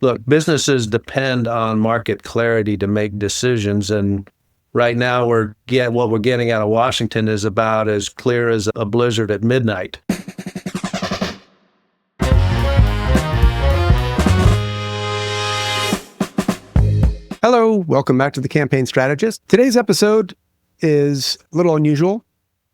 Look, businesses depend on market clarity to make decisions, and right now what we're getting out of Washington is about as clear as a blizzard at midnight. Hello, welcome back to the Campaign Strategist. Today's episode is a little unusual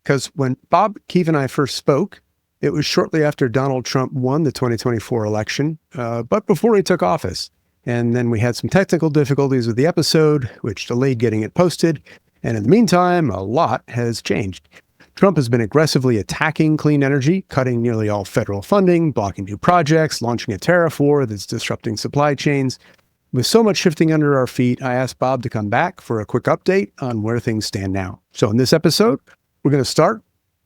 because when Bob, Keefe, and I first spoke, it was shortly after Donald Trump won the 2024 election, but before he took office. And then we had some technical difficulties with the episode, which delayed getting it posted. And in the meantime, a lot has changed. Trump has been aggressively attacking clean energy, cutting nearly all federal funding, blocking new projects, launching a tariff war that's disrupting supply chains. With so much shifting under our feet, I asked Bob to come back for a quick update on where things stand now. So in this episode, we're going to start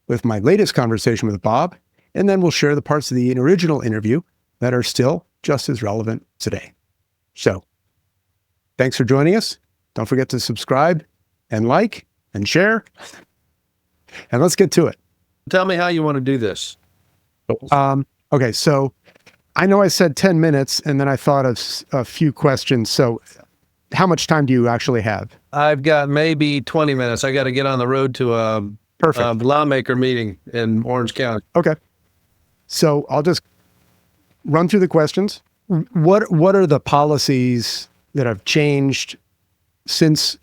with my latest conversation with Bob, and then we'll share the parts of the original interview that are still just as relevant today. So thanks for joining us. Don't forget to subscribe and like and share. And let's get to it. Tell me how you want to do this. Okay, so I know I said 10 minutes, and then I thought of a few questions. So how much time do you actually have? I've got maybe 20 minutes. I got to get on the road to a lawmaker meeting in Orange County. Okay. So I'll just run through the questions. What are the policies that have changed since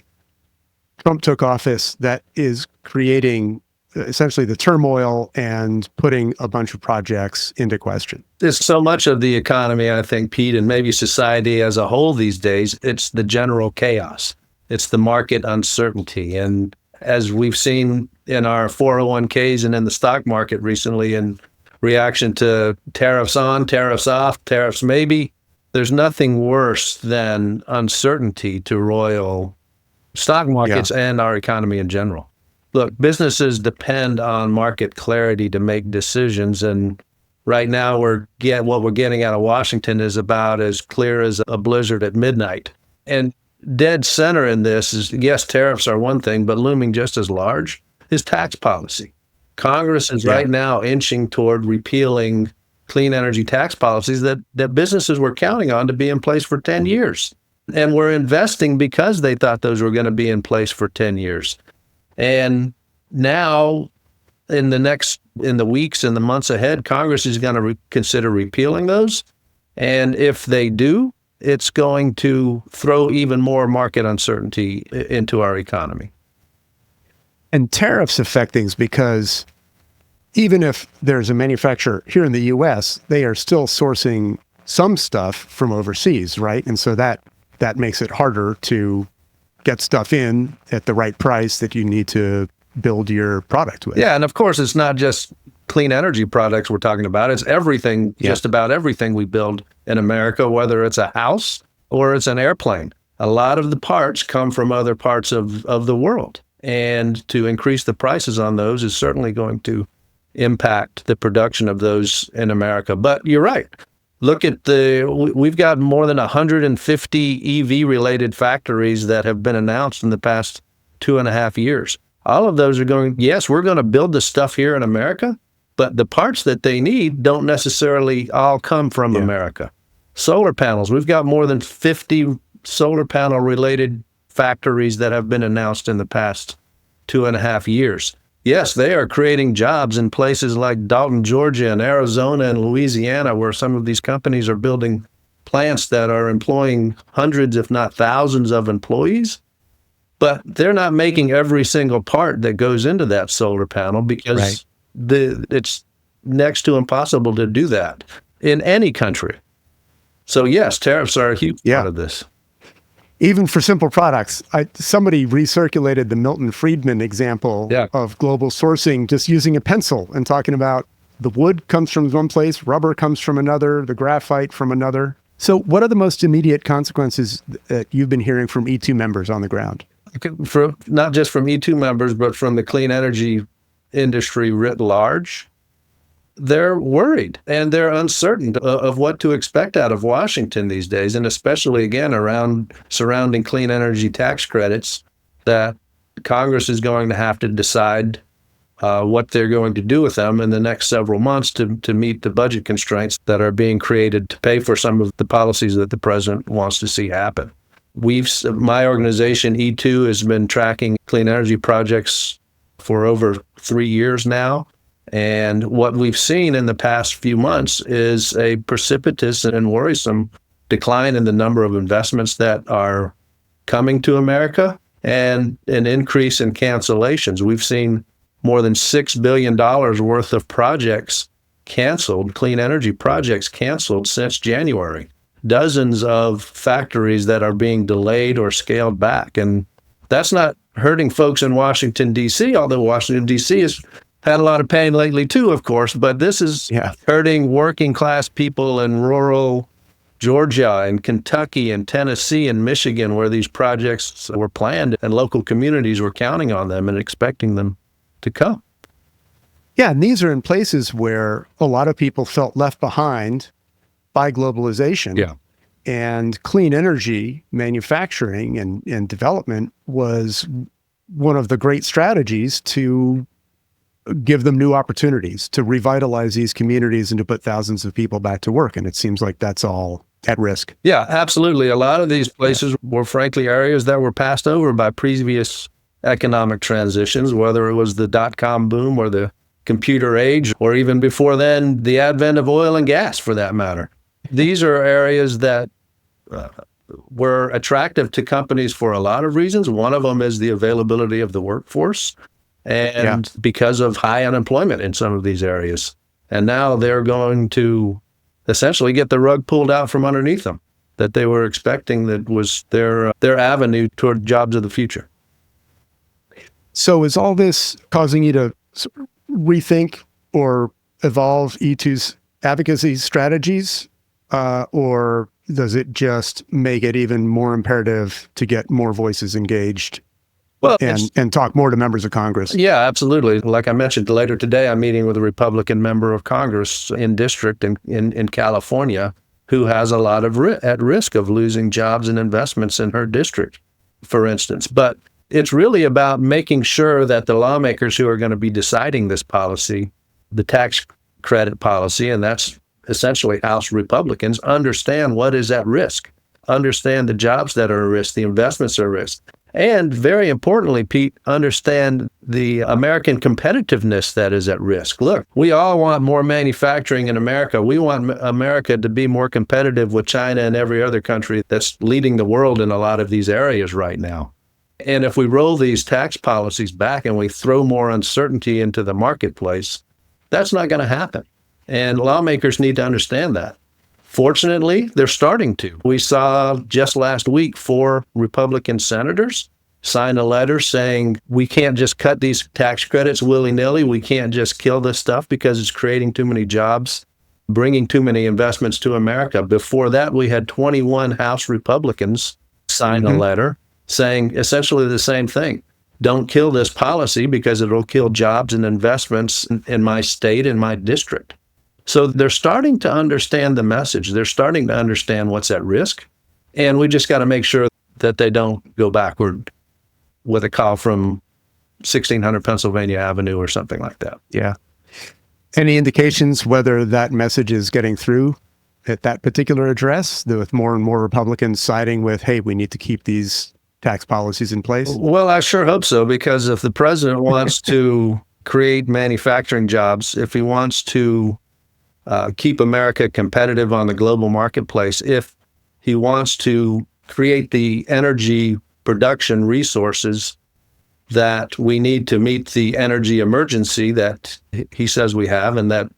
Trump took office that is creating essentially the turmoil and putting a bunch of projects into question? There's so much of the economy, I think, Pete, and maybe society as a whole these days, it's the general chaos. It's the market uncertainty. And as we've seen in our 401ks and in the stock market recently in reaction to tariffs on, tariffs off, tariffs maybe, there's nothing worse than uncertainty to roil stock markets and our economy in general. Look, businesses depend on market clarity to make decisions, and right now what we're getting out of Washington is about as clear as a blizzard at midnight. And dead center in this is, yes, tariffs are one thing, but looming just as large is tax policy. Congress is right now inching toward repealing clean energy tax policies that businesses were counting on to be in place for 10 years. And we're investing because they thought those were going to be in place for 10 years. And now, in the weeks and the months ahead, Congress is going to consider repealing those. And if they do, it's going to throw even more market uncertainty into our economy. And tariffs affect things because even if there's a manufacturer here in the U.S., they are still sourcing some stuff from overseas, right? And so that makes it harder to get stuff in at the right price that you need to build your product with. Yeah, and of course, it's not just clean energy products we're talking about. It's everything, just about everything we build in America, whether it's a house or it's an airplane. A lot of the parts come from other parts of the world. And to increase the prices on those is certainly going to impact the production of those in America. But you're right. Look at we've got more than 150 EV-related factories that have been announced in the past 2.5 years. All of those are going, yes, we're going to build the stuff here in America, but the parts that they need don't necessarily all come from America. Solar panels, we've got more than 50 solar panel-related factories that have been announced in the past 2.5 years. Yes, they are creating jobs in places like Dalton, Georgia, and Arizona and Louisiana, where some of these companies are building plants that are employing hundreds, if not thousands, of employees. But they're not making every single part that goes into that solar panel because it's next to impossible to do that in any country. So yes, tariffs are a huge part of this. Even for simple products, somebody recirculated the Milton Friedman example of global sourcing, just using a pencil and talking about the wood comes from one place, rubber comes from another, the graphite from another. So what are the most immediate consequences that you've been hearing from E2 members on the ground? Not just from E2 members, but from the clean energy industry writ large. They're worried and they're uncertain of what to expect out of Washington these days, and especially, again, around surrounding clean energy tax credits that Congress is going to have to decide what they're going to do with them in the next several months to meet the budget constraints that are being created to pay for some of the policies that the president wants to see happen. My organization, E2, has been tracking clean energy projects for over 3 years now. And what we've seen in the past few months is a precipitous and worrisome decline in the number of investments that are coming to America and an increase in cancellations. We've seen more than $6 billion worth of projects canceled, clean energy projects canceled since January. Dozens of factories that are being delayed or scaled back. And that's not hurting folks in Washington, D.C., although Washington, D.C. has had a lot of pain lately too, of course, but this is hurting working class people in rural Georgia and Kentucky and Tennessee and Michigan, where these projects were planned and local communities were counting on them and expecting them to come. Yeah, and these are in places where a lot of people felt left behind by globalization. Yeah. And clean energy manufacturing and development was one of the great strategies to give them new opportunities, to revitalize these communities and to put thousands of people back to work. And it seems like that's all at risk. Yeah, absolutely. A lot of these places were frankly areas that were passed over by previous economic transitions, whether it was the dot-com boom or the computer age, or even before then, the advent of oil and gas, for that matter. These are areas that were attractive to companies for a lot of reasons. One of them is the availability of the workforce and because of high unemployment in some of these areas. And now they're going to essentially get the rug pulled out from underneath them that they were expecting, that was their avenue toward jobs of the future. So is all this causing you to rethink or evolve E2's advocacy strategies, or does it just make it even more imperative to get more voices engaged and talk more to members of Congress? Yeah, absolutely. Like I mentioned, later today, I'm meeting with a Republican member of Congress in district in California who has a lot of at risk of losing jobs and investments in her district, for instance. But it's really about making sure that the lawmakers who are going to be deciding this policy, the tax credit policy, and that's essentially House Republicans, understand what is at risk, understand the jobs that are at risk, the investments are at risk. And very importantly, Pete, understand the American competitiveness that is at risk. Look, we all want more manufacturing in America. We want America to be more competitive with China and every other country that's leading the world in a lot of these areas right now. And if we roll these tax policies back and we throw more uncertainty into the marketplace, that's not going to happen. And lawmakers need to understand that. Fortunately, they're starting to. We saw just last week 4 Republican senators sign a letter saying we can't just cut these tax credits willy-nilly. We can't just kill this stuff because it's creating too many jobs, bringing too many investments to America. Before that, we had 21 House Republicans sign a letter saying essentially the same thing. Don't kill this policy because it'll kill jobs and investments in my state, in my district. So they're starting to understand the message. They're starting to understand what's at risk. And we just got to make sure that they don't go backward with a call from 1600 Pennsylvania Avenue or something like that. Yeah. Any indications whether that message is getting through at that particular address, with more and more Republicans siding with, hey, we need to keep these tax policies in place? Well, I sure hope so, because if the president wants to create manufacturing jobs, if he wants to keep America competitive on the global marketplace, if he wants to create the energy production resources that we need to meet the energy emergency that he says we have, and that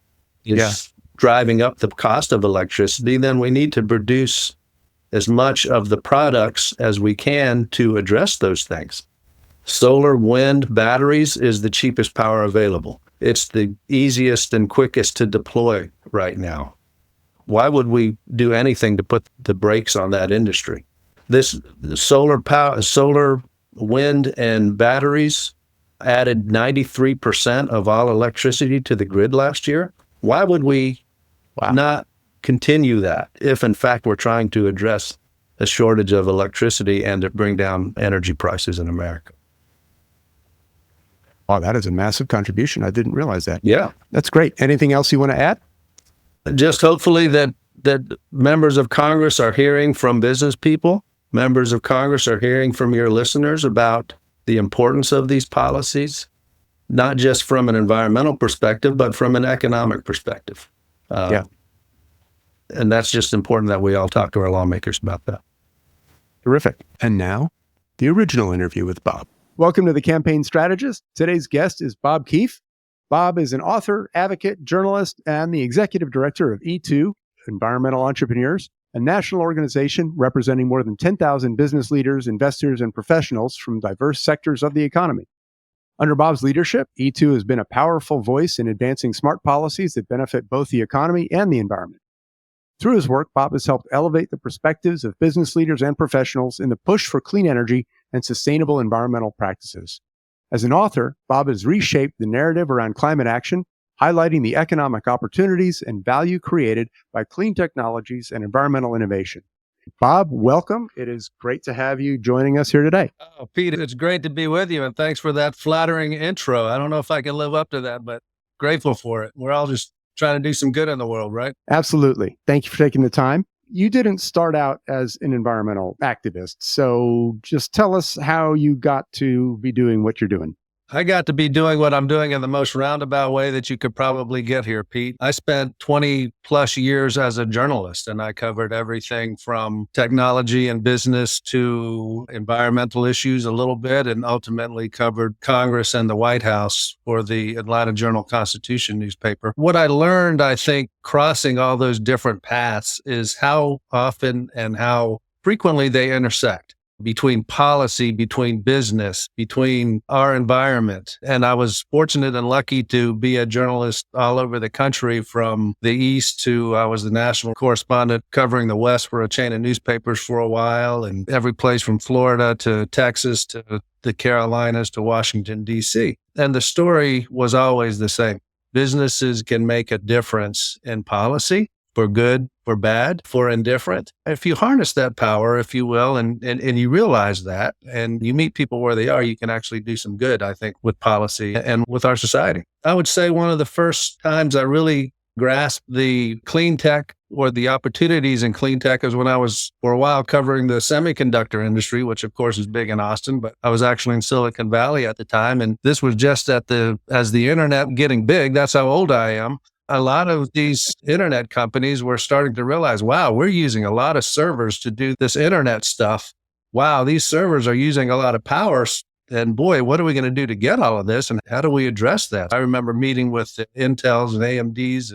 is driving up the cost of electricity, then we need to produce as much of the products as we can to address those things. Solar, wind, batteries is the cheapest power available. It's the easiest and quickest to deploy right now. Why would we do anything to put the brakes on that industry? This solar power, solar, wind, and batteries added 93% of all electricity to the grid last year. Why would we not continue that if, in fact, we're trying to address a shortage of electricity and to bring down energy prices in America? Oh, that is a massive contribution. I didn't realize that. Yeah. That's great. Anything else you want to add? Just hopefully that members of Congress are hearing from business people. Members of Congress are hearing from your listeners about the importance of these policies, not just from an environmental perspective, but from an economic perspective. And that's just important that we all talk to our lawmakers about that. Terrific. And now, the original interview with Bob. Welcome to the Campaign Strategist. Today's guest is Bob Keefe. Bob is an author, advocate, journalist, and the executive director of E2, Environmental Entrepreneurs, a national organization representing more than 10,000 business leaders, investors, and professionals from diverse sectors of the economy. Under Bob's leadership, E2 has been a powerful voice in advancing smart policies that benefit both the economy and the environment. Through his work, Bob has helped elevate the perspectives of business leaders and professionals in the push for clean energy and sustainable environmental practices. As an author, Bob has reshaped the narrative around climate action, highlighting the economic opportunities and value created by clean technologies and environmental innovation. Bob, welcome. It is great to have you joining us here today. Oh, Pete, it's great to be with you, and thanks for that flattering intro. I don't know if I can live up to that, but grateful for it. We're all just trying to do some good in the world, right? Absolutely. Thank you for taking the time. You didn't start out as an environmental activist, so just tell us how you got to be doing what you're doing. I got to be doing what I'm doing in the most roundabout way that you could probably get here, Pete. I spent 20 plus years as a journalist, and I covered everything from technology and business to environmental issues a little bit, and ultimately covered Congress and the White House for the Atlanta Journal-Constitution newspaper. What I learned, I think, crossing all those different paths is how often and how frequently they intersect between policy, between business, between our environment. And I was fortunate and lucky to be a journalist all over the country, from the East to I was the national correspondent covering the West for a chain of newspapers for a while, and every place from Florida to Texas to the Carolinas to Washington, D.C. And the story was always the same. Businesses can make a difference in policy, for good, for bad, for indifferent. If you harness that power, if you will, and you realize that, and you meet people where they are, you can actually do some good, I think, with policy and with our society. I would say one of the first times I really grasped the clean tech or the opportunities in clean tech is when I was, for a while, covering the semiconductor industry, which of course is big in Austin, but I was actually in Silicon Valley at the time. And this was just as the internet getting big, that's how old I am. A lot of these internet companies were starting to realize, wow, we're using a lot of servers to do this internet stuff. Wow, these servers are using a lot of power. And boy, what are we going to do to get all of this? And how do we address that? I remember meeting with the Intels and AMDs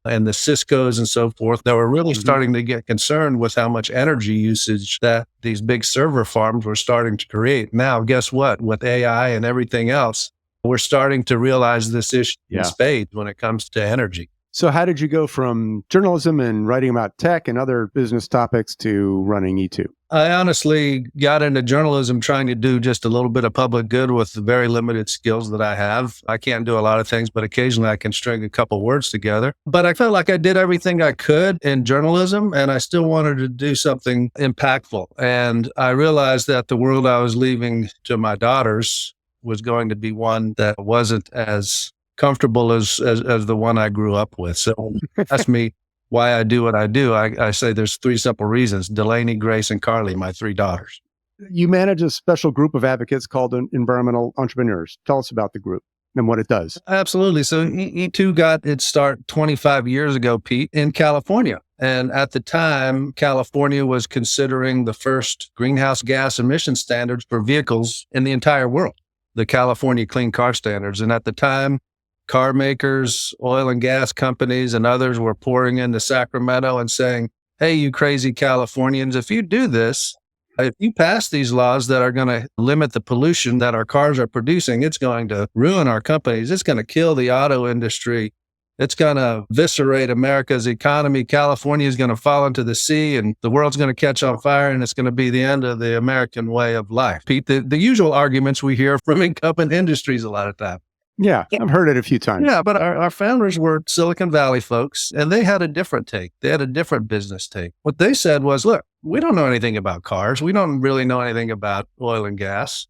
and the Ciscos and so forth that were really starting to get concerned with how much energy usage that these big server farms were starting to create. Now, guess what? With AI and everything else, we're starting to realize this issue in spades when it comes to energy. So how did you go from journalism and writing about tech and other business topics to running E2? I honestly got into journalism trying to do just a little bit of public good with the very limited skills that I have. I can't do a lot of things, but occasionally I can string a couple words together. But I felt like I did everything I could in journalism, and I still wanted to do something impactful. And I realized that the world I was leaving to my daughters was going to be one that wasn't as comfortable as the one I grew up with. So ask me why I do what I do. I say there's three simple reasons: Delaney, Grace, and Carly, my three daughters. You manage a special group of advocates called Environmental Entrepreneurs. Tell us about the group and what it does. Absolutely. So E2 got its start 25 years ago, Pete, in California. And at the time, California was considering the first greenhouse gas emission standards for vehicles in the entire world, the California Clean Car Standards. And at the time, car makers, oil and gas companies, and others were pouring into Sacramento and saying, hey, you crazy Californians, if you do this, if you pass these laws that are going to limit the pollution that our cars are producing, it's going to ruin our companies. It's going to kill the auto industry. It's going to eviscerate America's economy. California is going to fall into the sea, and the world's going to catch on fire, and it's going to be the end of the American way of life. Pete, the usual arguments we hear from incumbent industries a lot of time. Yeah, I've heard it a few times. Yeah, but our founders were Silicon Valley folks, and they had a different take. They had a different business take. What they said was, look, we don't know anything about cars. We don't really know anything about oil and gas.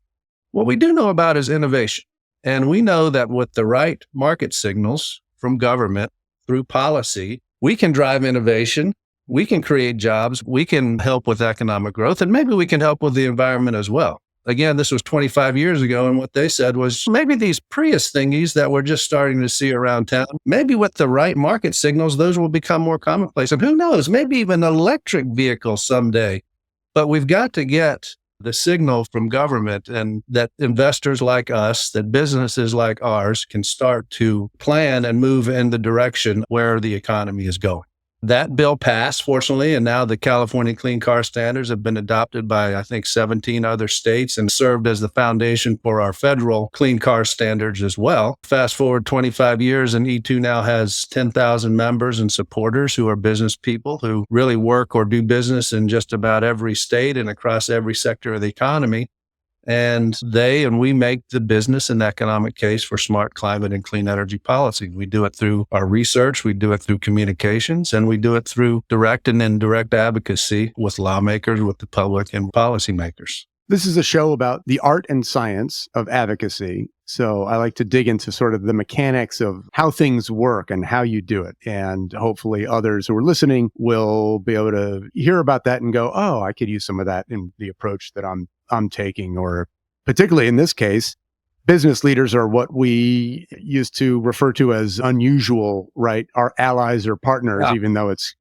What we do know about is innovation. And we know that with the right market signals from government through policy, we can drive innovation, we can create jobs, we can help with economic growth, and maybe we can help with the environment as well. Again, this was 25 years ago, and what they said was maybe these Prius thingies that we're just starting to see around town, maybe with the right market signals, those will become more commonplace. And who knows, maybe even electric vehicles someday. But we've got to get the signal from government and that investors like us, that businesses like ours can start to plan and move in the direction where the economy is going. That bill passed, fortunately, and now the California Clean Car Standards have been adopted by, I think, 17 other states and served as the foundation for our federal clean car standards as well. Fast forward 25 years, and E2 now has 10,000 members and supporters who are business people who really work or do business in just about every state and across every sector of the economy. And they and we make the business and economic case for smart climate and clean energy policy. We do it through our research, we do it through communications, and we do it through direct and indirect advocacy with lawmakers, with the public, and policymakers. This is a show about the art and science of advocacy. So I like to dig into sort of the mechanics of how things work and how you do it. And hopefully others who are listening will be able to hear about that and go, oh, I could use some of that in the approach that I'm taking, or particularly in this case, business leaders are what we used to refer to as unusual, right? Our allies or partners, even though it's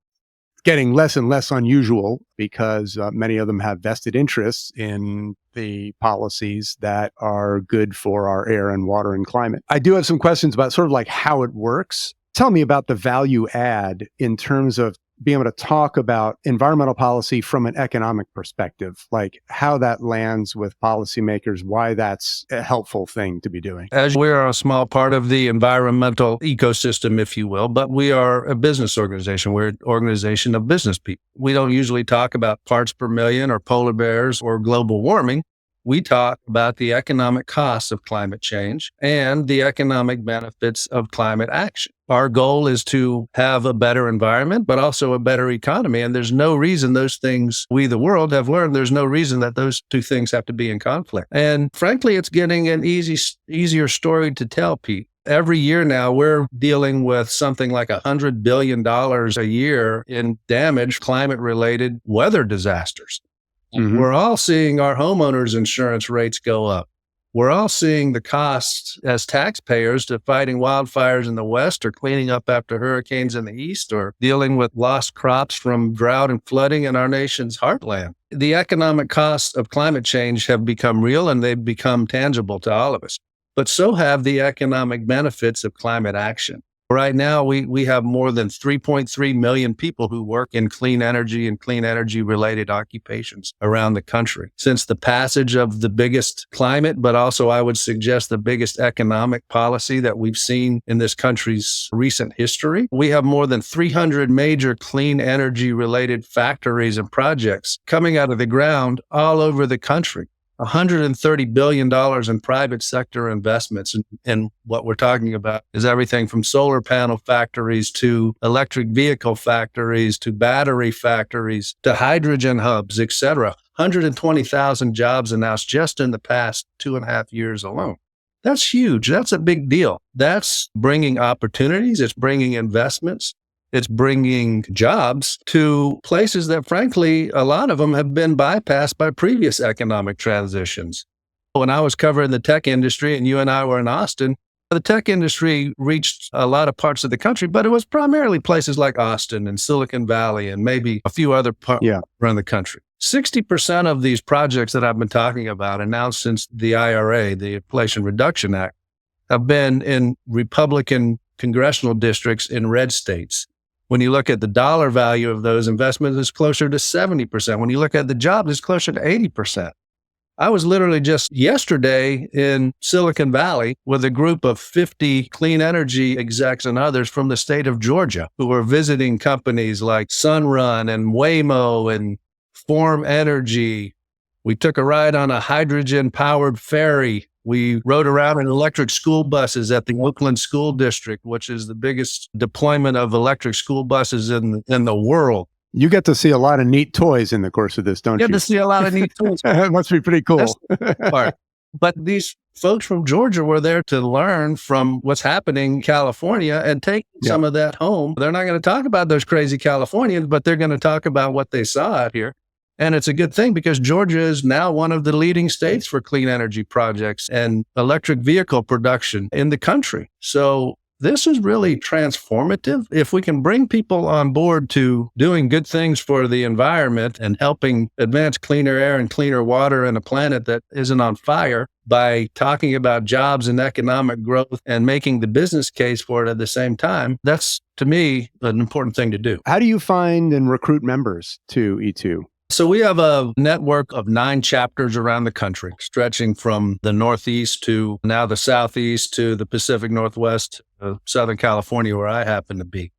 getting less and less unusual because many of them have vested interests in the policies that are good for our air and water and climate. I do have some questions about sort of like how it works. Tell me about the value add in terms of being able to talk about environmental policy from an economic perspective, like how that lands with policymakers, why that's a helpful thing to be doing. As we're a small part of the environmental ecosystem, if you will, but we are a business organization. We're an organization of business people. We don't usually talk about parts per million or polar bears or global warming. We talk about the economic costs of climate change and the economic benefits of climate action. Our goal is to have a better environment, but also a better economy. And there's no reason those things, we the world have learned, there's no reason that those two things have to be in conflict. And frankly, it's getting an easier story to tell, Pete. Every year now, we're dealing with something like $100 billion a year in damage climate-related weather disasters. Mm-hmm. We're all seeing our homeowners' insurance rates go up. We're all seeing the costs as taxpayers to fighting wildfires in the West or cleaning up after hurricanes in the East or dealing with lost crops from drought and flooding in our nation's heartland. The economic costs of climate change have become real and they've become tangible to all of us. But so have the economic benefits of climate action. Right now, we have more than 3.3 million people who work in clean energy and clean energy-related occupations around the country. Since the passage of the biggest climate, but also I would suggest the biggest economic policy that we've seen in this country's recent history, we have more than 300 major clean energy-related factories and projects coming out of the ground all over the country. $130 billion in private sector investments. And what we're talking about is everything from solar panel factories to electric vehicle factories to battery factories to hydrogen hubs, et cetera. 120,000 jobs announced just in the past 2.5 years alone. That's huge. That's a big deal. That's bringing opportunities. It's bringing investments. It's bringing jobs to places that, frankly, a lot of them have been bypassed by previous economic transitions. When I was covering the tech industry and you and I were in Austin, the tech industry reached a lot of parts of the country, but it was primarily places like Austin and Silicon Valley and maybe a few other parts around the country. 60% of these projects that I've been talking about announced since the IRA, the Inflation Reduction Act, have been in Republican congressional districts in red states. When you look at the dollar value of those investments, it's closer to 70%. When you look at the jobs, it's closer to 80%. I was literally just yesterday in Silicon Valley with a group of 50 clean energy execs and others from the state of Georgia who were visiting companies like Sunrun and Waymo and Form Energy. We took a ride on a hydrogen-powered ferry. We rode around in electric school buses at the Oakland School District, which is the biggest deployment of electric school buses in the world. You get to see a lot of neat toys in the course of this, don't you? Get to see a lot of neat toys. It must be pretty cool. That's the part. But these folks from Georgia were there to learn from what's happening in California and take some of that home. They're not going to talk about those crazy Californians, but they're going to talk about what they saw out here. And it's a good thing because Georgia is now one of the leading states for clean energy projects and electric vehicle production in the country. So this is really transformative. If we can bring people on board to doing good things for the environment and helping advance cleaner air and cleaner water in a planet that isn't on fire by talking about jobs and economic growth and making the business case for it at the same time, that's, to me, an important thing to do. How do you find and recruit members to E2? So we have a network of 9 chapters around the country, stretching from the Northeast to now the Southeast to the Pacific Northwest, Southern California, where I happen to be.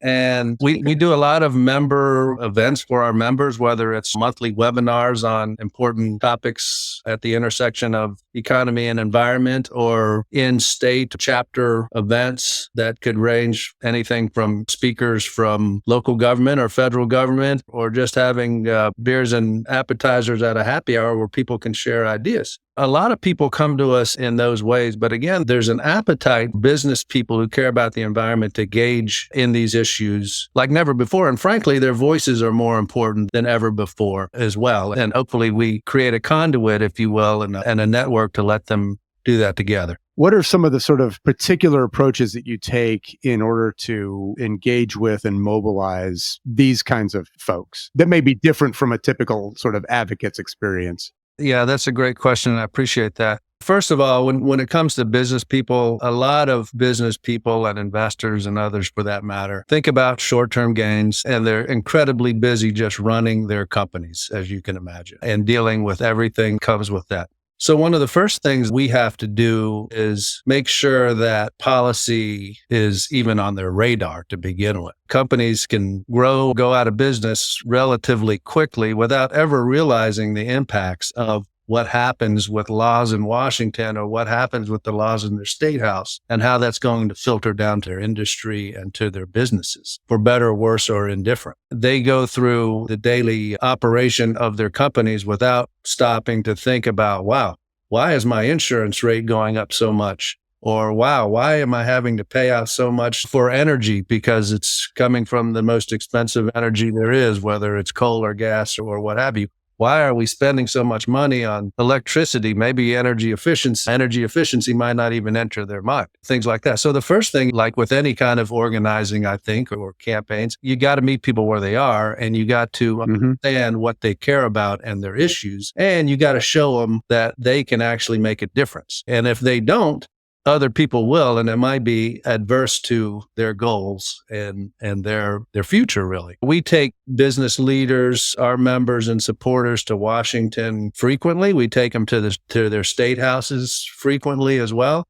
And we do a lot of member events for our members, whether it's monthly webinars on important topics at the intersection of economy and environment, or in-state chapter events that could range anything from speakers from local government or federal government, or just having beers and appetizers at a happy hour where people can share ideas. A lot of people come to us in those ways, but again, there's an appetite, business people who care about the environment, to engage in these issues like never before. And frankly, their voices are more important than ever before as well. And hopefully we create a conduit, if you will, and a network to let them do that together. What are some of the sort of particular approaches that you take in order to engage with and mobilize these kinds of folks that may be different from a typical sort of advocate's experience? Yeah, that's a great question. I appreciate that. First of all, when it comes to business people, a lot of business people and investors and others for that matter, think about short-term gains, and they're incredibly busy just running their companies, as you can imagine, and dealing with everything that comes with that. So one of the first things we have to do is make sure that policy is even on their radar to begin with. Companies can go out of business relatively quickly without ever realizing the impacts of what happens with laws in Washington or what happens with the laws in their state house and how that's going to filter down to their industry and to their businesses, for better, worse, or indifferent. They go through the daily operation of their companies without stopping to think about, wow, why is my insurance rate going up so much? Or, wow, why am I having to pay out so much for energy because it's coming from the most expensive energy there is, whether it's coal or gas or what have you? Why are we spending so much money on electricity? Maybe energy efficiency might not even enter their mind, things like that. So the first thing, like with any kind of organizing, I think, or campaigns, you got to meet people where they are, and you got to understand what they care about and their issues. And you got to show them that they can actually make a difference. And if they don't, other people will, and it might be adverse to their goals and their future, really. We take business leaders, our members and supporters, to Washington frequently. We take them to their state houses frequently as well.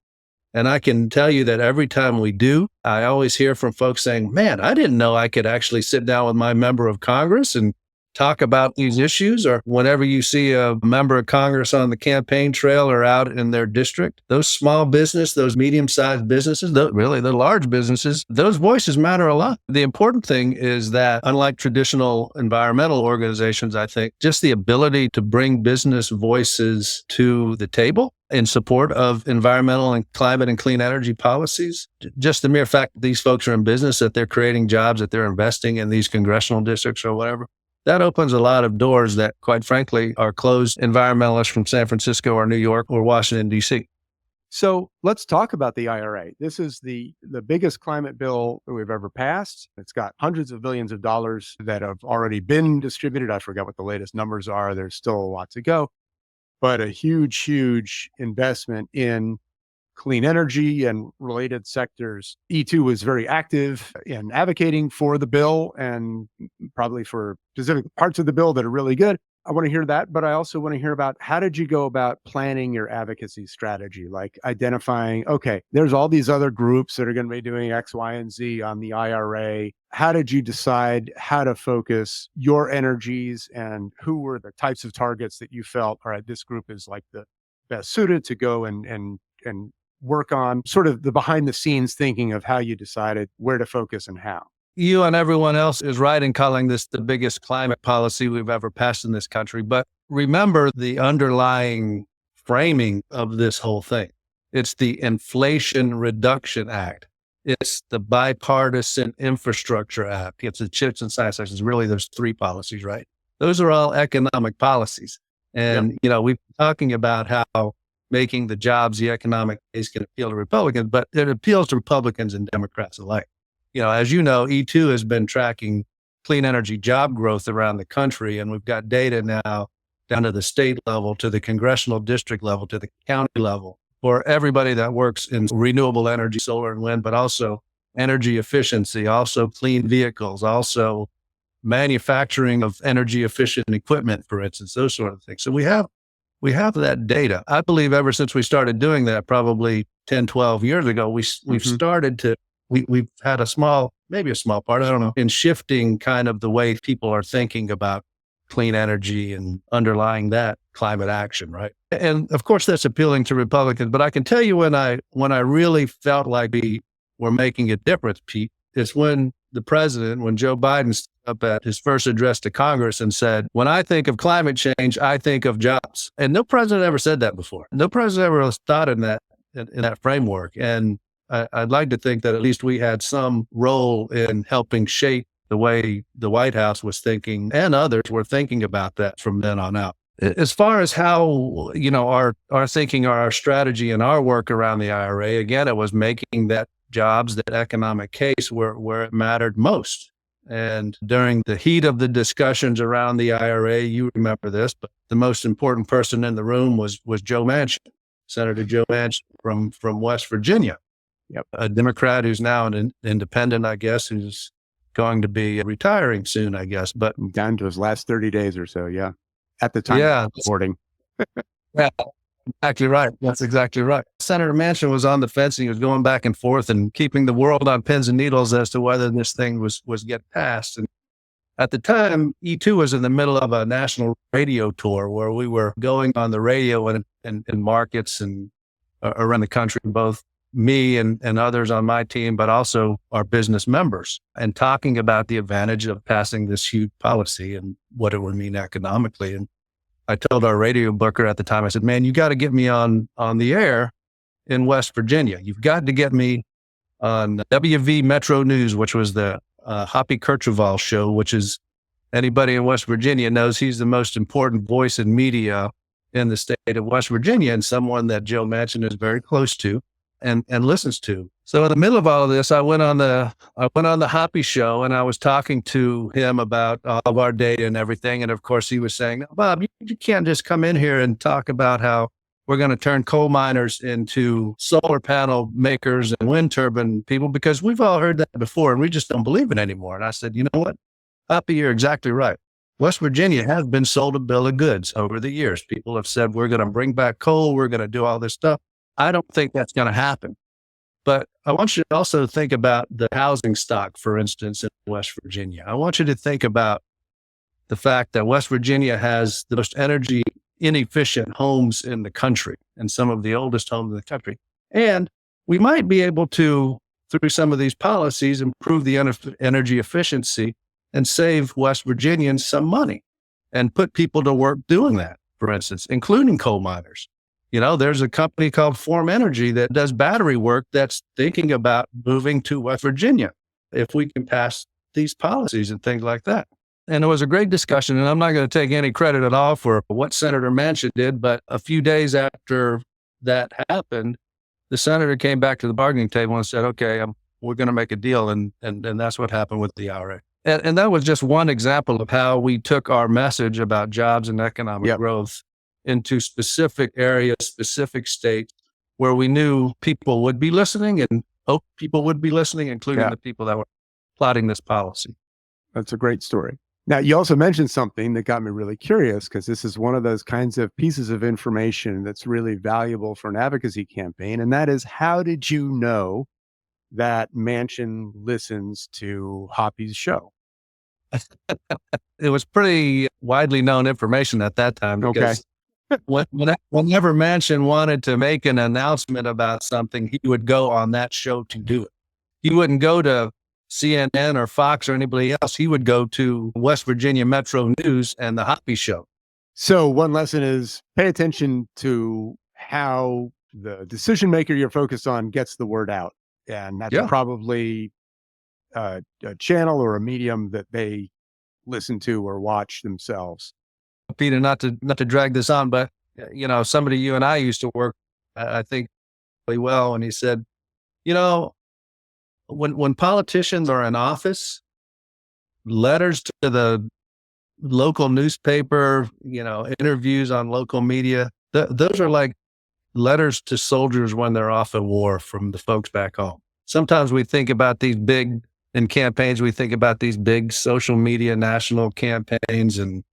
And I can tell you that every time we do, I always hear from folks saying, man, I didn't know I could actually sit down with my member of Congress and talk about these issues. Or whenever you see a member of Congress on the campaign trail or out in their district, those small business, those medium-sized businesses, really the large businesses, those voices matter a lot. The important thing is that, unlike traditional environmental organizations, I think just the ability to bring business voices to the table in support of environmental and climate and clean energy policies, just the mere fact that these folks are in business, that they're creating jobs, that they're investing in these congressional districts or whatever, that opens a lot of doors that, quite frankly, are closed environmentalists from San Francisco or New York or Washington, D.C. So let's talk about the IRA. This is the biggest climate bill that we've ever passed. It's got hundreds of billions of dollars that have already been distributed. I forgot what the latest numbers are. There's still a lot to go, but a huge, huge investment in clean energy and related sectors. E2 was very active in advocating for the bill and probably for specific parts of the bill that are really good. I want to hear that, but I also want to hear about how did you go about planning your advocacy strategy, like identifying, okay, there's all these other groups that are going to be doing X, Y, and Z on the IRA. How did you decide how to focus your energies, and who were the types of targets that you felt, all right, this group is like the best suited to go and work on, sort of the behind the scenes thinking of how you decided where to focus and how? You and everyone else is right in calling this the biggest climate policy we've ever passed in this country. But remember the underlying framing of this whole thing. It's the Inflation Reduction Act. It's the Bipartisan Infrastructure Act. It's the CHIPS and Science Act. Really, there's three policies, right? Those are all economic policies. And, we've been talking about how making the jobs, the economic case can appeal to Republicans, but it appeals to Republicans and Democrats alike. As you know, E2 has been tracking clean energy job growth around the country. And we've got data now down to the state level, to the congressional district level, to the county level, for everybody that works in renewable energy, solar and wind, but also energy efficiency, also clean vehicles, also manufacturing of energy efficient equipment, for instance, those sort of things. So we have that data. I believe ever since we started doing that, probably 10, 12 years ago, we've started to, we've had maybe a small part, I don't know, in shifting kind of the way people are thinking about clean energy and underlying that climate action, right? And of course, that's appealing to Republicans. But I can tell you when I really felt like we were making a difference, Pete, is when Joe Biden stood up at his first address to Congress and said, when I think of climate change, I think of jobs. And no president ever said that before. No president ever thought in that framework. And I'd like to think that at least we had some role in helping shape the way the White House was thinking, and others were thinking about that from then on out. As far as how, our thinking or our strategy and our work around the IRA, again, it was making that jobs, that economic case where it mattered most. And during the heat of the discussions around the IRA, you remember this, but the most important person in the room was Joe Manchin, Senator Joe Manchin from West Virginia. Yep. A Democrat who's now an independent, I guess, who's going to be retiring soon, I guess, but down to his last 30 days or so. Yeah. At the time of reporting. Yeah, exactly right. That's exactly right. Senator Manchin was on the fence. He was going back and forth and keeping the world on pins and needles as to whether this thing was get passed. And at the time, E2 was in the middle of a national radio tour where we were going on the radio in markets and around the country, both me and others on my team, but also our business members, and talking about the advantage of passing this huge policy and what it would mean economically. And I told our radio booker at the time, I said, man, you got to get me on the air in West Virginia. You've got to get me on WV Metro News, which was the Hoppy Kercheval show, which is anybody in West Virginia knows he's the most important voice in media in the state of West Virginia, and someone that Joe Manchin is very close to and listens to. So in the middle of all of this, I went on the Hoppy show, and I was talking to him about all of our data and everything. And of course, he was saying, Bob, you can't just come in here and talk about how we're going to turn coal miners into solar panel makers and wind turbine people, because we've all heard that before and we just don't believe it anymore. And I said, you know what, Hoppy, you're exactly right. West Virginia has been sold a bill of goods over the years. People have said, we're going to bring back coal. We're going to do all this stuff. I don't think that's going to happen. But I want you to also think about the housing stock, for instance, in West Virginia. I want you to think about the fact that West Virginia has the most energy inefficient homes in the country and some of the oldest homes in the country. And we might be able to, through some of these policies, improve the energy efficiency and save West Virginians some money and put people to work doing that, for instance, including coal miners. There's a company called Form Energy that does battery work that's thinking about moving to West Virginia if we can pass these policies and things like that. And it was a great discussion, and I'm not going to take any credit at all for what Senator Manchin did, but a few days after that happened, the senator came back to the bargaining table and said, okay, we're going to make a deal, and that's what happened with the IRA. And that was just one example of how we took our message about jobs and economic growth into specific areas, specific states where we knew people would be listening and hope people would be listening, including the people that were plotting this policy. That's a great story. Now, you also mentioned something that got me really curious, because this is one of those kinds of pieces of information that's really valuable for an advocacy campaign. And that is, how did you know that Manchin listens to Hoppy's show? It was pretty widely known information at that time. Because whenever Manchin wanted to make an announcement about something, he would go on that show to do it. He wouldn't go to CNN or Fox or anybody else. He would go to West Virginia Metro News and the Hoppy show. So one lesson is pay attention to how the decision maker you're focused on gets the word out. And that's Yeah. probably a channel or a medium that they listen to or watch themselves. Peter, not to drag this on, but somebody you and I used to work, I think, really well, and he said, you know, when politicians are in office, letters to the local newspaper, interviews on local media, those are like letters to soldiers when they're off at war from the folks back home. Sometimes we think about these big in campaigns, we think about these big social media national campaigns and,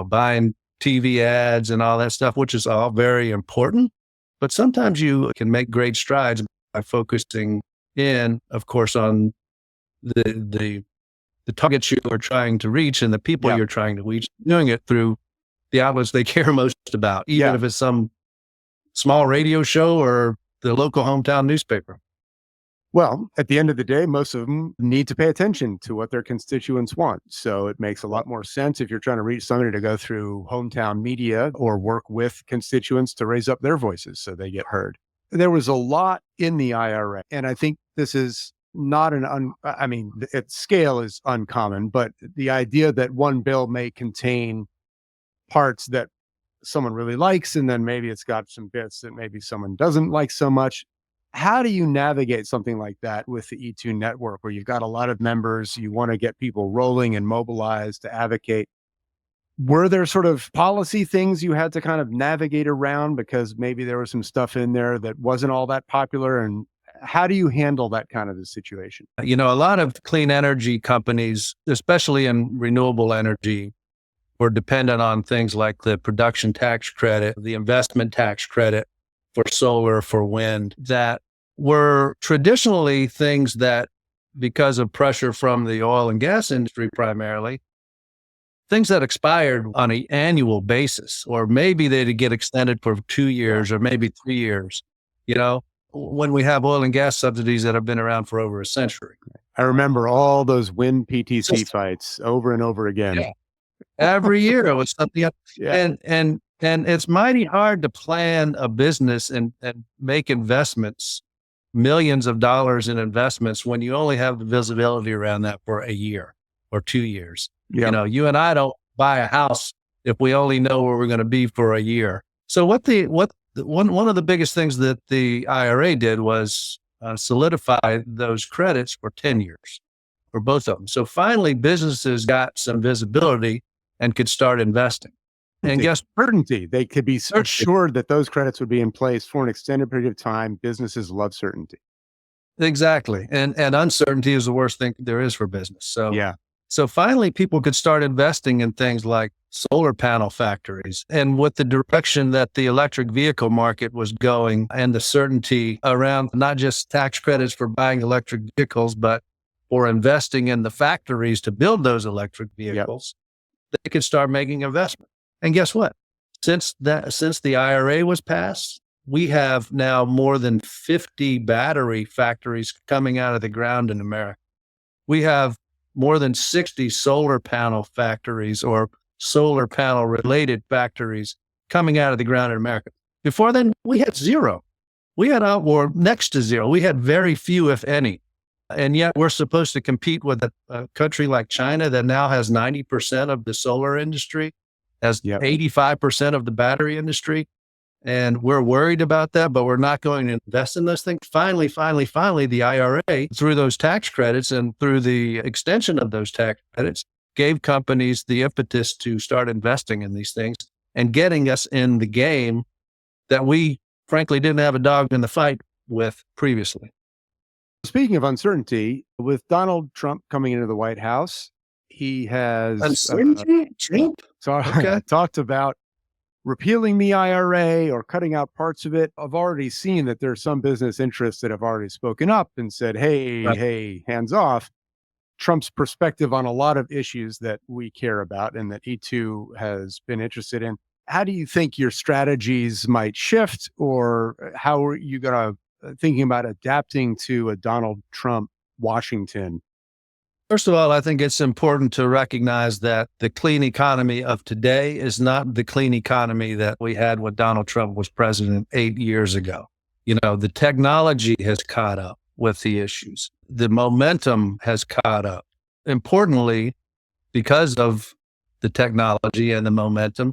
buying TV ads and all that stuff, which is all very important. But sometimes you can make great strides by focusing in, of course, on the targets you are trying to reach and the people you're trying to reach, doing it through the outlets they care most about, even if it's some small radio show or the local hometown newspaper. Well, at the end of the day, most of them need to pay attention to what their constituents want. So it makes a lot more sense if you're trying to reach somebody to go through hometown media or work with constituents to raise up their voices so they get heard. There was a lot in the IRA, and I think this is not its scale is uncommon, but the idea that one bill may contain parts that someone really likes, and then maybe it's got some bits that maybe someone doesn't like so much. How do you navigate something like that with the E2 network where you've got a lot of members, you want to get people rolling and mobilized to advocate? Were there sort of policy things you had to kind of navigate around because maybe there was some stuff in there that wasn't all that popular? And how do you handle that kind of a situation? A lot of clean energy companies, especially in renewable energy, were dependent on things like the production tax credit, the investment tax credit for solar, for wind, that were traditionally things that, because of pressure from the oil and gas industry primarily, things that expired on an annual basis, or maybe they'd get extended for 2 years or maybe 3 years, when we have oil and gas subsidies that have been around for over a century. I remember all those wind PTC fights over and over again. Yeah. Every year it was something else. Yeah. And it's mighty hard to plan a business and make investments, millions of dollars in investments, when you only have the visibility around that for a year or 2 years. Yeah. You and I don't buy a house if we only know where we're going to be for a year. So one of the biggest things that the IRA did was solidify those credits for 10 years for both of them. So finally, businesses got some visibility and could start investing. And guess certainty. They could be assured that those credits would be in place for an extended period of time. Businesses love certainty. Exactly. And uncertainty is the worst thing there is for business. So finally, people could start investing in things like solar panel factories. And with the direction that the electric vehicle market was going and the certainty around not just tax credits for buying electric vehicles, but for investing in the factories to build those electric vehicles, they could start making investment. And guess what? Since the IRA was passed, we have now more than 50 battery factories coming out of the ground in America. We have more than 60 solar panel factories or solar panel related factories coming out of the ground in America. Before then, we had zero. We had next to zero. We had very few, if any. And yet we're supposed to compete with a country like China that now has 90% of the solar industry, has 85% of the battery industry. And we're worried about that, but we're not going to invest in those things. Finally, the IRA, through those tax credits and through the extension of those tax credits, gave companies the impetus to start investing in these things and getting us in the game that we frankly didn't have a dog in the fight with previously. Speaking of uncertainty, with Donald Trump coming into the White House, he has uncertainty. Talked about repealing the IRA or cutting out parts of it. I've already seen that there's some business interests that have already spoken up and said, hey, hands off. Trump's perspective on a lot of issues that we care about and that E2 has been interested in. How do you think your strategies might shift, or how are you going to thinking about adapting to a Donald Trump Washington? First of all, I think it's important to recognize that the clean economy of today is not the clean economy that we had when Donald Trump was president 8 years ago. The technology has caught up with the issues. The momentum has caught up. Importantly, because of the technology and the momentum,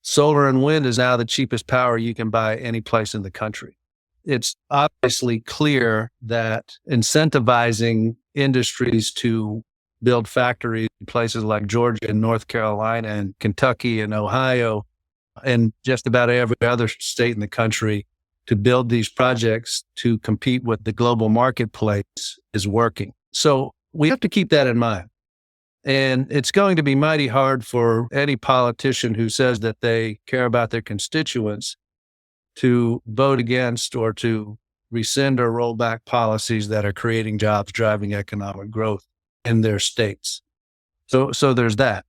solar and wind is now the cheapest power you can buy any place in the country. It's obviously clear that incentivizing industries to build factories in places like Georgia and North Carolina and Kentucky and Ohio and just about every other state in the country to build these projects to compete with the global marketplace is working. So we have to keep that in mind. And it's going to be mighty hard for any politician who says that they care about their constituents to vote against or to rescind or roll back policies that are creating jobs, driving economic growth in their states. So there's that.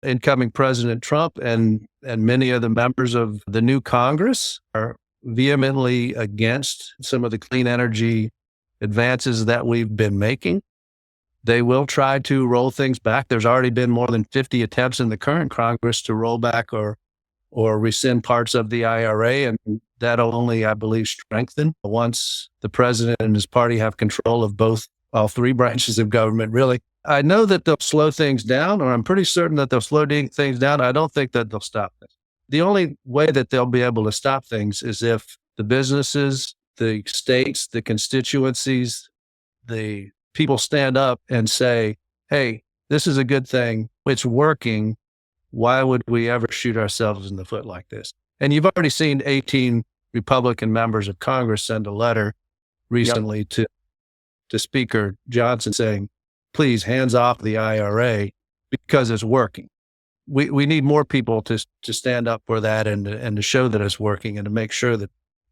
Incoming President Trump and many of the members of the new Congress are vehemently against some of the clean energy advances that we've been making. They will try to roll things back. There's already been more than 50 attempts in the current Congress to roll back or rescind parts of the IRA, and that'll only, I believe, strengthen once the president and his party have control of all three branches of government, really. I know that they'll slow things down, or I'm pretty certain that they'll slow things down. I don't think that they'll stop things. The only way that they'll be able to stop things is if the businesses, the states, the constituencies, the people stand up and say, hey, this is a good thing. It's working. Why would we ever shoot ourselves in the foot like this? And you've already seen 18 Republican members of Congress send a letter recently to Speaker Johnson saying, please, hands off the IRA because it's working. We need more people to stand up for that and to show that it's working and to make sure that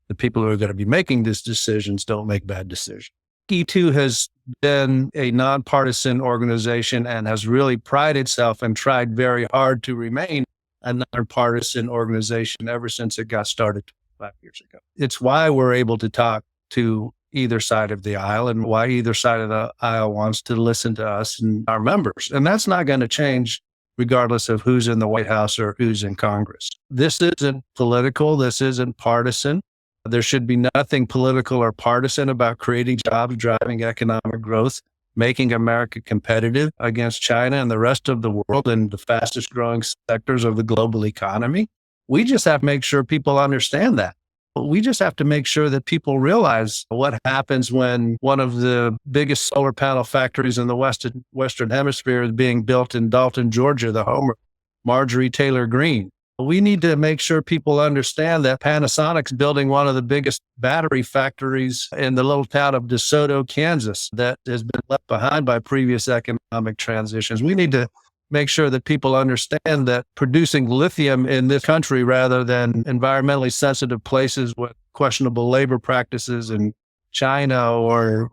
the people who are going to be making these decisions don't make bad decisions. E2 has been a nonpartisan organization and has really prided itself and tried very hard to remain a nonpartisan organization ever since it got started 5 years ago. It's why we're able to talk to either side of the aisle and why either side of the aisle wants to listen to us and our members. And that's not going to change regardless of who's in the White House or who's in Congress. This isn't political. This isn't partisan. There should be nothing political or partisan about creating jobs, driving economic growth, making America competitive against China and the rest of the world and the fastest growing sectors of the global economy. We just have to make sure people understand that. We just have to make sure that people realize what happens when one of the biggest solar panel factories in the Western Hemisphere is being built in Dalton, Georgia, the home of Marjorie Taylor Greene. We need to make sure people understand that Panasonic's building one of the biggest battery factories in the little town of DeSoto, Kansas, that has been left behind by previous economic transitions. We need to make sure that people understand that producing lithium in this country rather than environmentally sensitive places with questionable labor practices in China or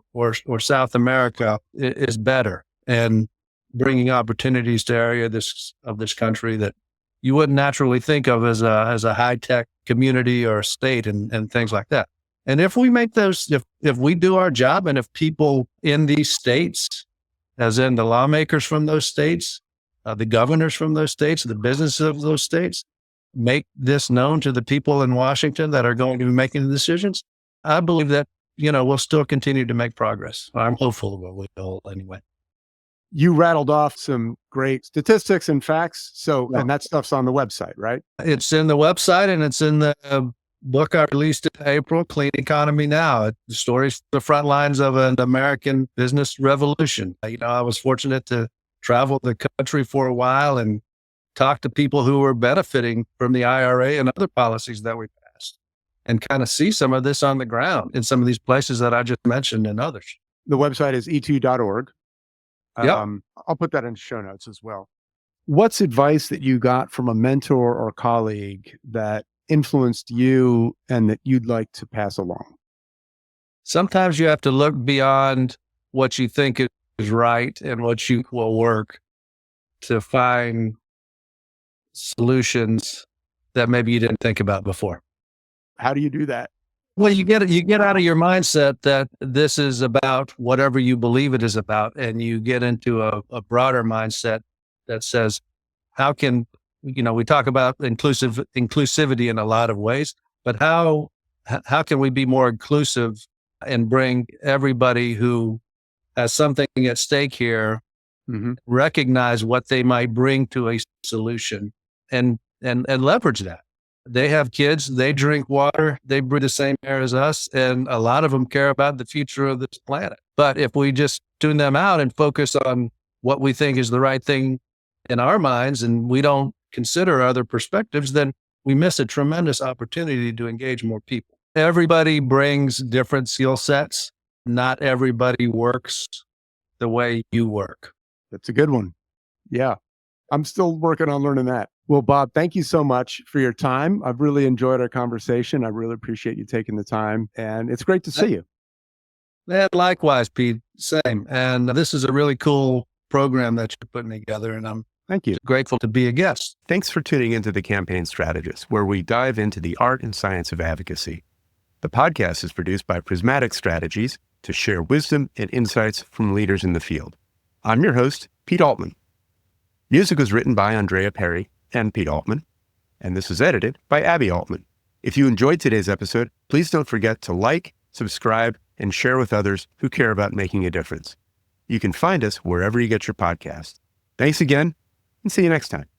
South America is better, and bringing opportunities to areas of this country that you wouldn't naturally think of as a high-tech community or a state and things like that. And if we make those, if we do our job, and if people in these states, as in the lawmakers from those states, the governors from those states, the businesses of those states, make this known to the people in Washington that are going to be making the decisions, I believe that, we'll still continue to make progress. I'm hopeful that we will anyway. You rattled off some great statistics and facts. And that stuff's on the website, right? It's in the website and it's in the book I released in April, Clean Economy Now. The stories, the front lines of an American business revolution. I was fortunate to travel the country for a while and talk to people who were benefiting from the IRA and other policies that we passed, and kind of see some of this on the ground in some of these places that I just mentioned and others. The website is e2.org. Yep. I'll put that in show notes as well. What's advice that you got from a mentor or colleague that influenced you and that you'd like to pass along? Sometimes you have to look beyond what you think is right and what you will work to find solutions that maybe you didn't think about before. How do you do that? Well, you get out of your mindset that this is about whatever you believe it is about, and you get into a broader mindset that says, how can, we talk about inclusivity in a lot of ways, but how can we be more inclusive and bring everybody who has something at stake here, recognize what they might bring to a solution and leverage that. They have kids, they drink water, they breathe the same air as us, and a lot of them care about the future of this planet. But if we just tune them out and focus on what we think is the right thing in our minds, and we don't consider other perspectives, then we miss a tremendous opportunity to engage more people. Everybody brings different skill sets. Not everybody works the way you work. That's a good one. Yeah. I'm still working on learning that. Well, Bob, thank you so much for your time. I've really enjoyed our conversation. I really appreciate you taking the time, and it's great to see you. Yeah, likewise, Pete. Same. And this is a really cool program that you're putting together, and I'm Thank you. Grateful to be a guest. Thanks for tuning into the Campaign Strategist, where we dive into the art and science of advocacy. The podcast is produced by Prismatic Strategies to share wisdom and insights from leaders in the field. I'm your host, Pete Altman. Music was written by Andrea Perry and Pete Altman, and this is edited by Abby Altman. If you enjoyed today's episode, please don't forget to like, subscribe, and share with others who care about making a difference. You can find us wherever you get your podcast. Thanks again, and see you next time.